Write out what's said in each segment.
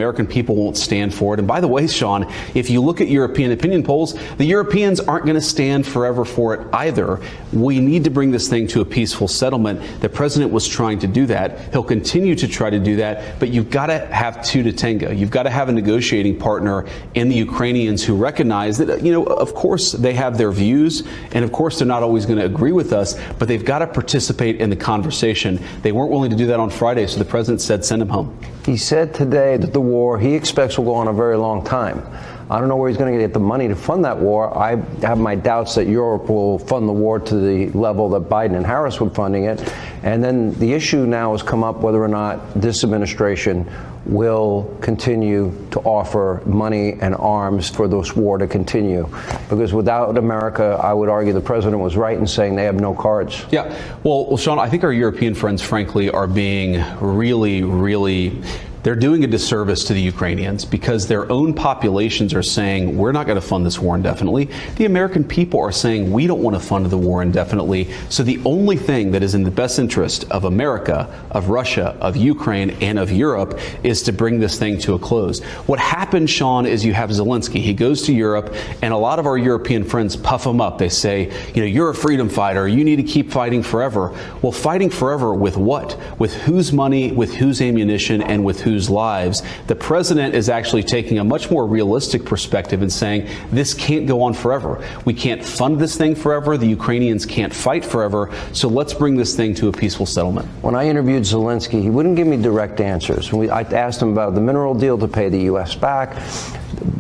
American people won't stand for it. And by the way, Sean, if you look at European opinion polls, the Europeans aren't going to stand forever for it either. We need to bring this thing to a peaceful settlement. The president was trying to do that. He'll continue to try to do that. But you've got to have two to tango. You've got to have a negotiating partner in the Ukrainians who recognize that, of course, they have their views. And of course, they're not always going to agree with us. But they've got to participate in the conversation. They weren't willing to do that on Friday. So the president said, send them home. He said today that the war he expects will go on a very long time. I don't know where he's going to get the money to fund that war. I have my doubts that Europe will fund the war to the level that Biden and Harris were funding it. And then the issue now has come up whether or not this administration will continue to offer money and arms for this war to continue. Because without America, I would argue the president was right in saying they have no cards. Yeah. Well, Sean, I think our European friends, frankly, are being really they're doing a disservice to the Ukrainians because their own populations are saying, we're not going to fund this war indefinitely. The American people are saying, we don't want to fund the war indefinitely. So the only thing that is in the best interest of America, of Russia, of Ukraine, and of Europe is to bring this thing to a close. What happened, Sean, is you have Zelenskyy. He goes to Europe, and a lot of our European friends puff him up. They say, you're a freedom fighter. You need to keep fighting forever. Well, fighting forever with what? With whose money, with whose ammunition, and with whose lives? The president is actually taking a much more realistic perspective and saying this can't go on forever. We can't fund this thing forever. The Ukrainians can't fight forever. So let's bring this thing to a peaceful settlement. When I interviewed Zelenskyy, he wouldn't give me direct answers. I asked him about the mineral deal to pay the U.S. back.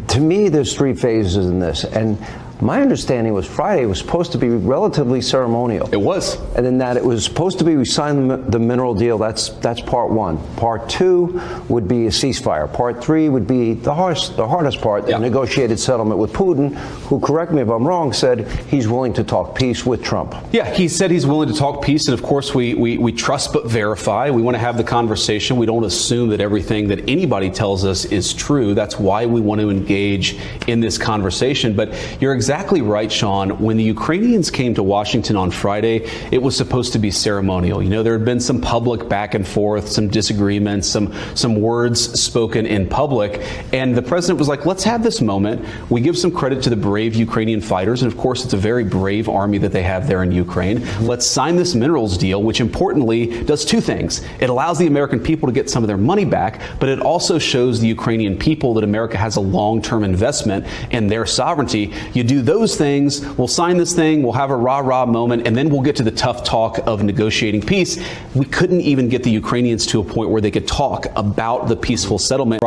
To me, there's three phases in this. And my understanding was Friday was supposed to be relatively ceremonial. It was. And in that it was supposed to be we signed the mineral deal. That's part one. Part two would be a ceasefire. Part three would be the hardest part, the negotiated settlement with Putin, who, correct me if I'm wrong, said he's willing to talk peace with Trump. Yeah, he said he's willing to talk peace. And of course, we trust but verify. We want to have the conversation. We don't assume that everything that anybody tells us is true. That's why we want to engage in this conversation. But you're exactly right, Sean. When the Ukrainians came to Washington on Friday, it was supposed to be ceremonial. There had been some public back and forth, some disagreements, some words spoken in public. And the president was like, let's have this moment. We give some credit to the brave Ukrainian fighters. And of course, it's a very brave army that they have there in Ukraine. Let's sign this minerals deal, which importantly does two things. It allows the American people to get some of their money back, but it also shows the Ukrainian people that America has a long-term investment in their sovereignty. You do those things, we'll sign this thing, we'll have a rah-rah moment, and then we'll get to the tough talk of negotiating peace. We couldn't even get the Ukrainians to a point where they could talk about the peaceful settlement.